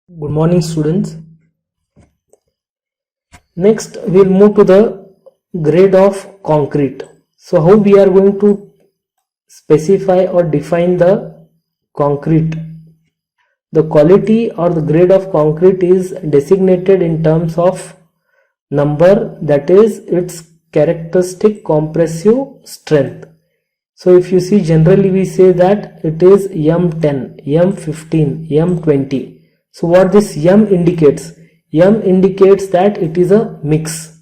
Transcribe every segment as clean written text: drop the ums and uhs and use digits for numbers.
Good morning, students. Next, we'll move to the grade of concrete. So, how we are going to specify or define the concrete? The quality or the grade of concrete is designated in terms of number, that is its characteristic compressive strength. So, if you see, generally we say that it is M10, M15, M20. So what this M indicates? M indicates that it is a mix.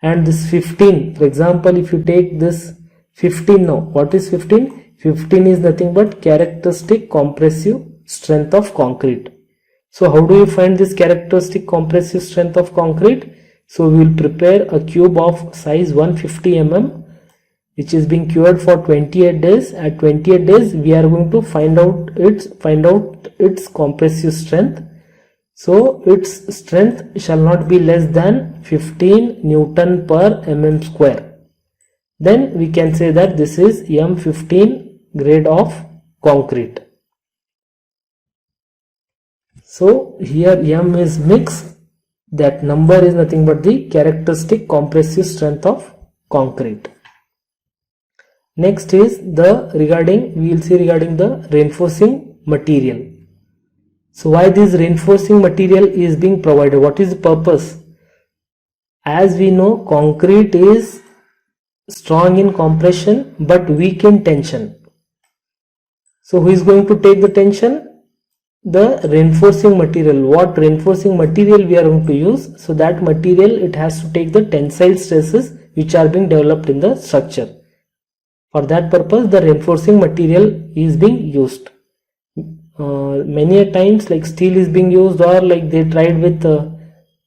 And this 15, for example, if you take this 15 now, what is 15? 15 is nothing but characteristic compressive strength of concrete. So how do you find this characteristic compressive strength of concrete? So we will prepare a cube of size 150 mm, which is being cured for 28 days. At 28 days, we are going to find out its compressive strength. So its strength shall not be less than 15 Newton per mm square. Then we can say that this is M15 grade of concrete. So here M is mix, that number is nothing but the characteristic compressive strength of concrete. Next is we will see regarding the reinforcing material. So why this reinforcing material is being provided? What is the purpose? As we know, concrete is strong in compression but weak in tension. So who is going to take the tension? The reinforcing material. What reinforcing material we are going to use? So that material, it has to take the tensile stresses which are being developed in the structure. For that purpose, the reinforcing material is being used. Many a times, like steel is being used, or like they tried with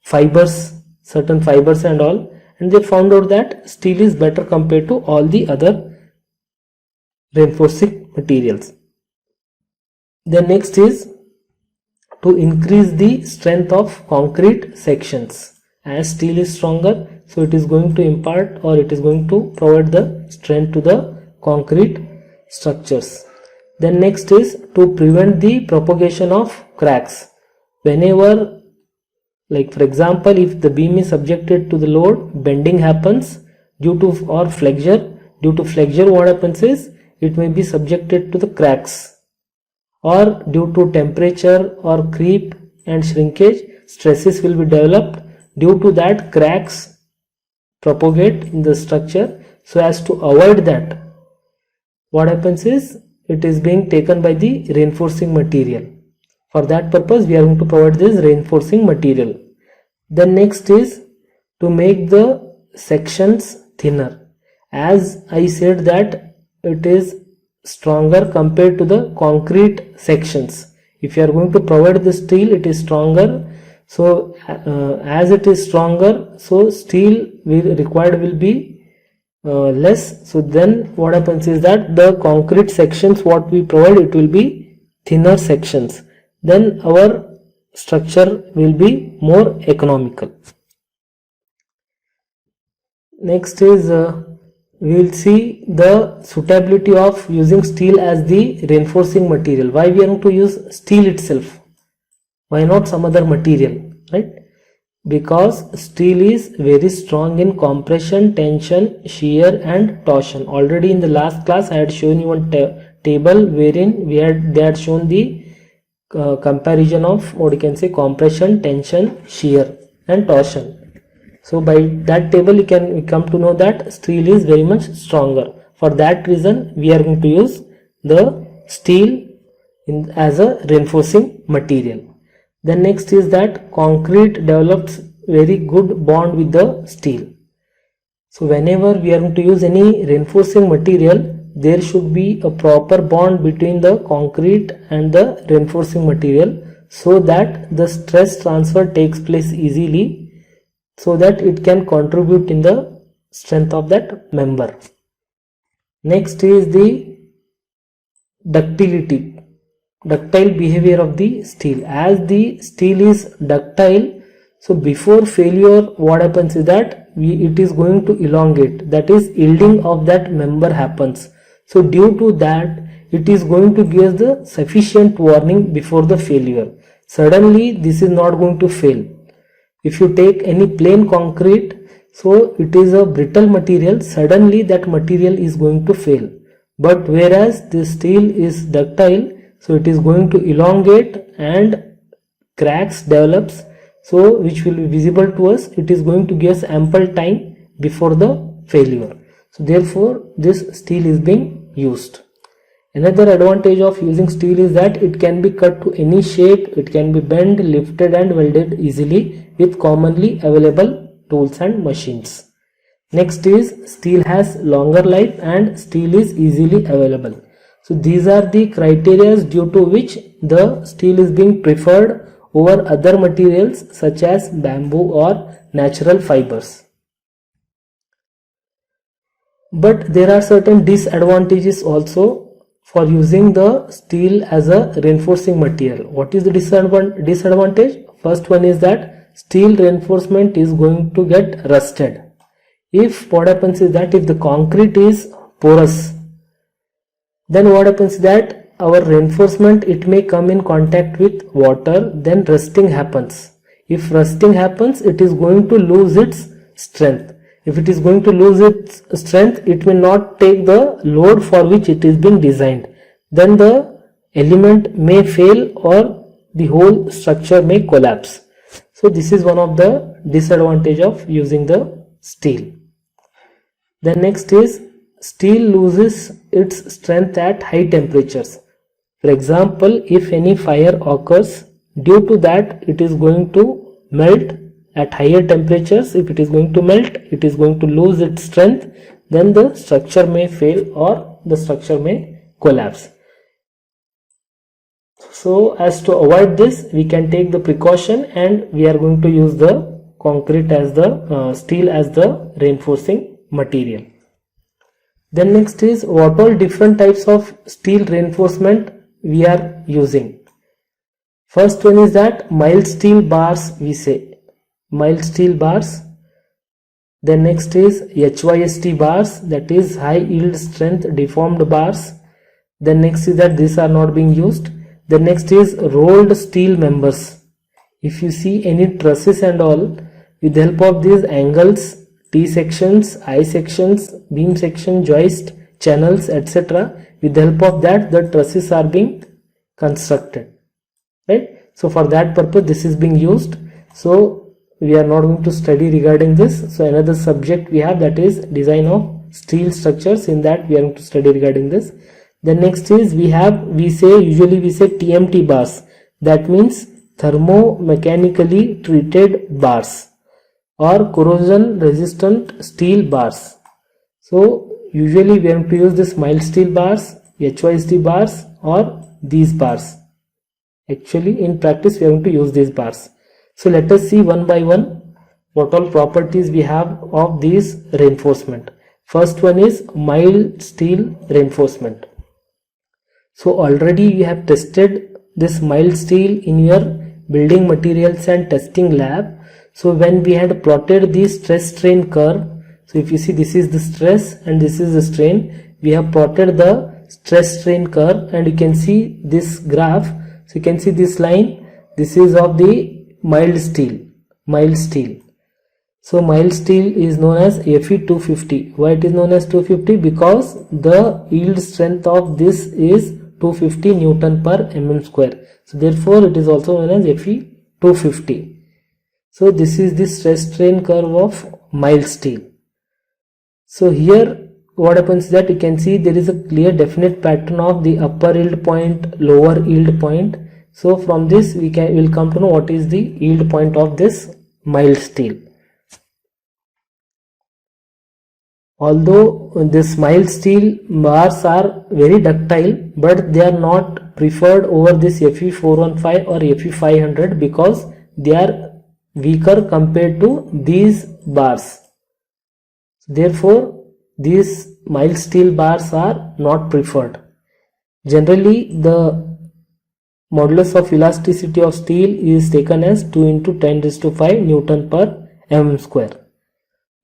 fibers, certain fibers and all, and they found out that steel is better compared to all the other reinforcing materials. The next is to increase the strength of concrete sections. As steel is stronger, so it is going to impart, or it is going to provide the strength to the concrete structures. Then next is to prevent the propagation of cracks. Whenever, like for example, if the beam is subjected to the load, bending happens due to flexure. Due to flexure, what happens is it may be subjected to the cracks, or due to temperature or creep and shrinkage, stresses will be developed. Due to that, cracks propagate in the structure. So as to avoid that, what happens is it is being taken by the reinforcing material. For that purpose, we are going to provide this reinforcing material. Then next is to make the sections thinner. As I said that it is stronger compared to the concrete sections. If you are going to provide the steel, it is stronger. So as it is stronger, so steel required will be less. So then what happens is that the concrete sections what we provide, it will be thinner sections. Then our structure will be more economical. Next is we will see the suitability of using steel as the reinforcing material. Why we are going to use steel itself? Why not some other material, right? Because steel is very strong in compression, tension, shear and torsion. Already in the last class I had shown you one table wherein they had shown the comparison of what you can say compression, tension, shear and torsion. So by that table we come to know that steel is very much stronger. For that reason we are going to use the steel as a reinforcing material. Then next is that concrete develops very good bond with the steel. So whenever we are going to use any reinforcing material, there should be a proper bond between the concrete and the reinforcing material, so that the stress transfer takes place easily, so that it can contribute in the strength of that member. Next is the ductility. Ductile behavior of the steel. As the steel is ductile, so before failure what happens is that it is going to elongate, that is yielding of that member happens. So due to that, it is going to give the sufficient warning before the failure. Suddenly this is not going to fail. If you take any plain concrete, so it is a brittle material, suddenly that material is going to fail. But whereas the steel is ductile, so it is going to elongate and cracks develops, so which will be visible to us. It is going to give us ample time before the failure. So therefore this steel is being used. Another advantage of using steel is that it can be cut to any shape, it can be bent, lifted and welded easily with commonly available tools and machines. Next is steel has longer life and steel is easily available. So these are the criteria due to which the steel is being preferred over other materials such as bamboo or natural fibers. But there are certain disadvantages also for using the steel as a reinforcing material. What is the disadvantage? First one is that steel reinforcement is going to get rusted. If what happens is that if the concrete is porous, then what happens is that our reinforcement, it may come in contact with water, then rusting happens. If rusting happens, it is going to lose its strength. If it is going to lose its strength, it will not take the load for which it is being designed. Then the element may fail or the whole structure may collapse. So this is one of the disadvantage of using the steel. The next is steel loses its strength at high temperatures. For example, if any fire occurs, due to that it is going to melt at higher temperatures. If it is going to melt, it is going to lose its strength, then the structure may fail or the structure may collapse. So as to avoid this, we can take the precaution and we are going to use the concrete as the steel as the reinforcing material. Then next is what all different types of steel reinforcement we are using. First one is that mild steel bars, we say mild steel bars. Then next is HYST bars, that is high yield strength deformed bars. Then next is that these are not being used. Then next is rolled steel members. If you see any trusses and all, with the help of these angles, T sections, I sections, beam section, joist, channels, etc., with the help of that the trusses are being constructed, right? So for that purpose this is being used. So we are not going to study regarding this. So another subject we have, that is design of steel structures. In that we are going to study regarding this. The next is usually we say TMT bars, that means thermomechanically treated bars or corrosion resistant steel bars. So usually we have to use this mild steel bars, HYST bars or these bars. Actually in practice we are going to use these bars. So let us see one by one what all properties we have of these reinforcement. First one is mild steel reinforcement. So already we have tested this mild steel in your building materials and testing lab. So when we had plotted the stress strain curve, so if you see, this is the stress and this is the strain, we have plotted the stress strain curve and you can see this graph. So you can see this line, this is of the mild steel. So mild steel is known as Fe250. Why it is known as 250? Because the yield strength of this is 250 Newton per mm square. So therefore it is also known as Fe250. So this is the stress strain curve of mild steel. So here what happens is that you can see there is a clear definite pattern of the upper yield point, lower yield point. So from this will come to know what is the yield point of this mild steel. Although this mild steel bars are very ductile, but they are not preferred over this Fe415 or Fe500 because they are weaker compared to these bars. Therefore these mild steel bars are not preferred. Generally the modulus of elasticity of steel is taken as 2 into 10 raised to 5 Newton per mm square.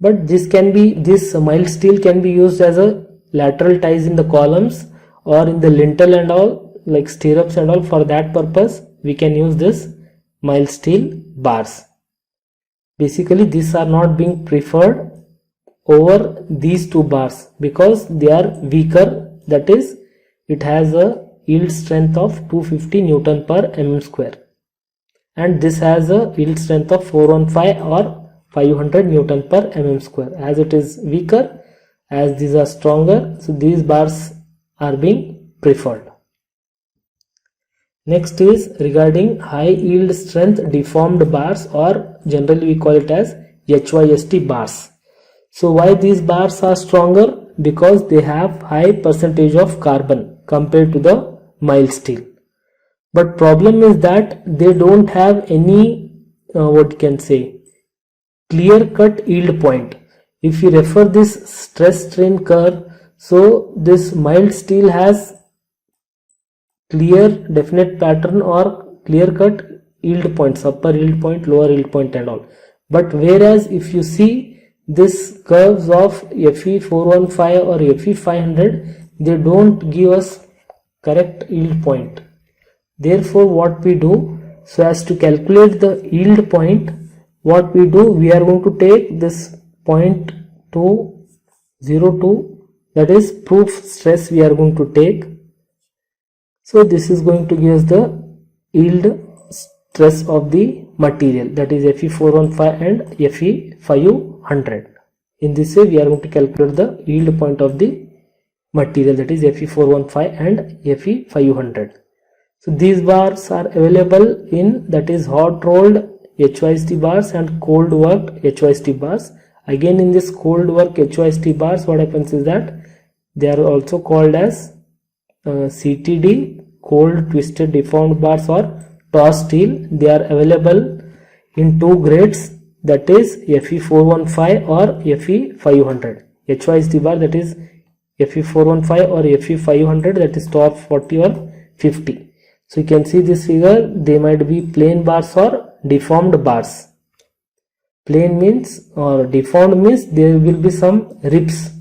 But this mild steel can be used as a lateral ties in the columns, or in the lintel and all, like stirrups and all, for that purpose we can use this mild steel bars. Basically these are not being preferred over these two bars because they are weaker, that is it has a yield strength of 250 Newton per mm square, and this has a yield strength of 415 or 500 Newton per mm square. As it is weaker, as these are stronger, so these bars are being preferred. Next is regarding high yield strength deformed bars, or generally we call it as HYST bars. So why these bars are stronger? Because they have high percentage of carbon compared to the mild steel. But problem is that they don't have any what you can say clear cut yield point. If you refer this stress strain curve, so this mild steel has clear definite pattern or clear cut yield points, upper yield point, lower yield point and all. But whereas if you see this curves of Fe415 or Fe500, they don't give us correct yield point. Therefore what we do, so as to calculate the yield point, what we do, we are going to take this 0.202, that is proof stress we are going to take. So this is going to give us the yield stress of the material, that is Fe415 and Fe500. In this way we are going to calculate the yield point of the material, that is Fe415 and Fe500. So these bars are available in, that is hot rolled HYST bars and cold worked HYST bars. Again in this cold work HYST bars, what happens is that they are also called as CTD, cold twisted deformed bars, or TOS steel. They are available in two grades, that is Fe415 or Fe500. HYST bar, that is Fe415 or Fe500, that is TOR 40 or 50. So you can see this figure, they might be plain bars or deformed bars. Plain means or deformed means there will be some rips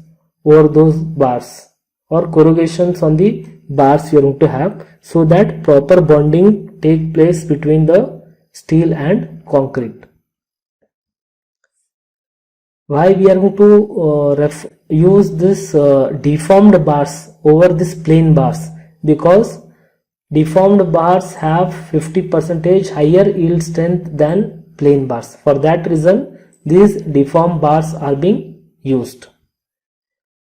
over those bars or corrugations on the bars you are going to have, so that proper bonding take place between the steel and concrete. Why we are going to use this deformed bars over this plain bars? Because deformed bars have 50% higher yield strength than plain bars. For that reason these deformed bars are being used.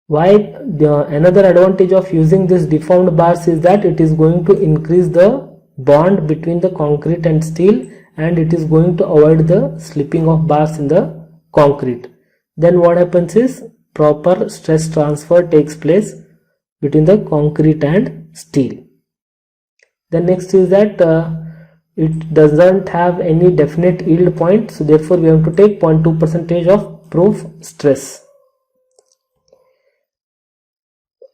Why? Another advantage of using this deformed bars is that it is going to increase the bond between the concrete and steel, and it is going to avoid the slipping of bars in the concrete. Then what happens is proper stress transfer takes place between the concrete and steel. The next is that it doesn't have any definite yield point, so therefore we have to take 0.2% of proof stress.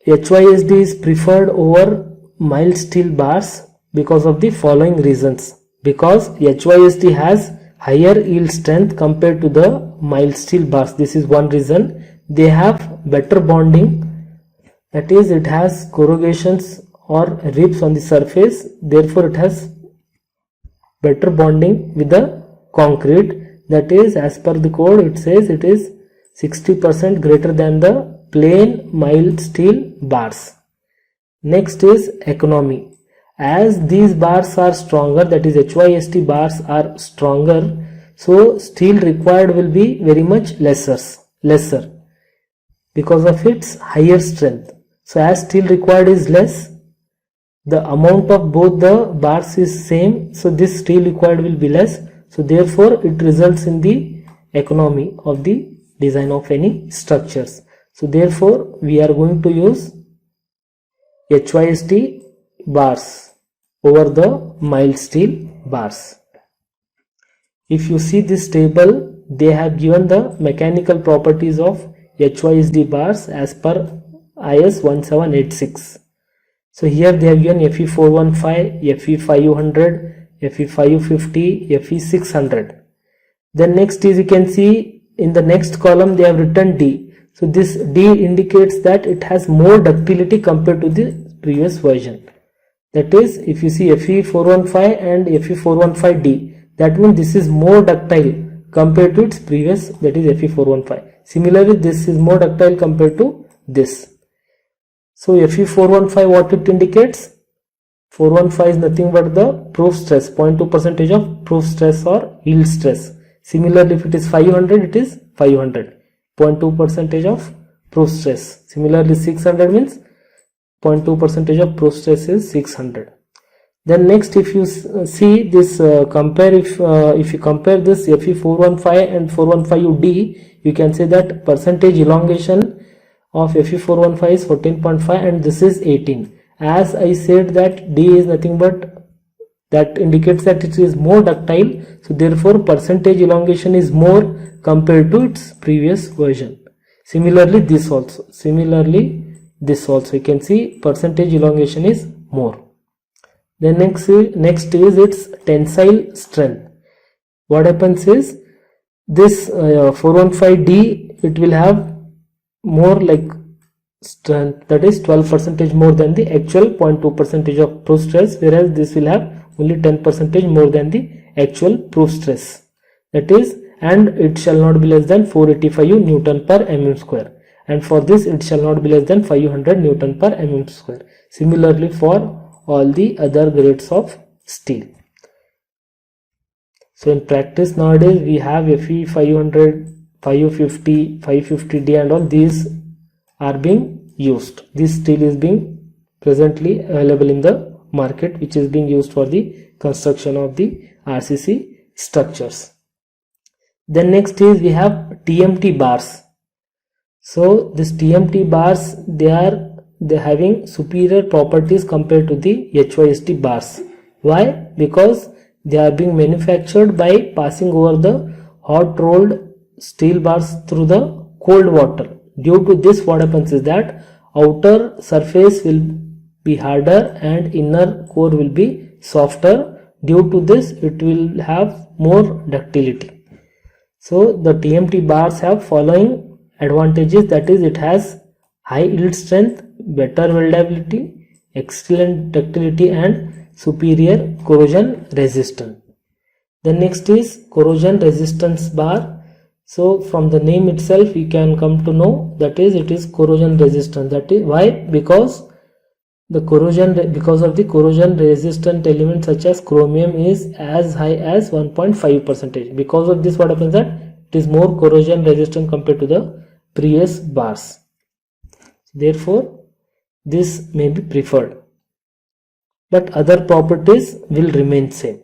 HYSD is preferred over mild steel bars because of the following reasons. Because HYSD has higher yield strength compared to the mild steel bars. This is one reason. They have better bonding, that is it has corrugations or rips on the surface, therefore it has better bonding with the concrete, that is as per the code it says it is 60% greater than the plain mild steel bars. Next is economy. As these bars are stronger, that is HYST bars are stronger, so steel required will be very much lesser because of its higher strength. So as steel required is less, the amount of both the bars is same, so this steel required will be less, so therefore it results in the economy of the design of any structures. So therefore we are going to use HYST bars over the mild steel bars. If you see this table, they have given the mechanical properties of HYSD bars as per IS 1786. So here they have given Fe415, Fe500, Fe550, Fe600. Then next is, you can see in the next column they have written D. So this D indicates that it has more ductility compared to the previous version. That is, if you see Fe415 and Fe415D, that means this is more ductile compared to its previous, that is Fe415. Similarly, this is more ductile compared to this. So Fe415, what it indicates? 415 is nothing but the proof stress, 0.2% of proof stress or yield stress. Similarly, if it is 500, it is 500, 0.2% of proof stress. Similarly, 600 means 0.2% of proof stress is 600. Then next, if you see this, compare, if you compare this Fe415 and 415D, you can say that percentage elongation of Fe415 is 14.5 and this is 18. As I said that D is nothing but, that indicates that it is more ductile, so therefore percentage elongation is more compared to its previous version. Similarly, this also, you can see percentage elongation is more. Then next is its tensile strength. What happens is, this 415D, it will have more like strength, that is 12% more than the actual 0.2% of proof stress, whereas this will have only 10% more than the actual proof stress. That is, and it shall not be less than 485 Newton per mm square, and for this it shall not be less than 500 Newton per mm square. Similarly for all the other grades of steel. So in practice nowadays we have Fe500, 550, 550D and all these are being used. This steel is being presently available in the market, which is being used for the construction of the RCC structures. Then next is, we have TMT bars. So this TMT bars, they're having superior properties compared to the HYSD bars. Why? Because they are being manufactured by passing over the hot rolled steel bars through the cold water. Due to this, what happens is that outer surface will be harder and inner core will be softer. Due to this, it will have more ductility. So the TMT bars have following advantages, that is, it has high yield strength, better weldability, excellent ductility and superior corrosion resistance. The next is corrosion resistance bar. So from the name itself you can come to know, that is, it is corrosion resistant. That is why? Because of the corrosion resistant elements such as chromium is as high as 1.5%. Because of this, what happens that it is more corrosion resistant compared to the previous bars. Therefore this may be preferred, but other properties will remain same.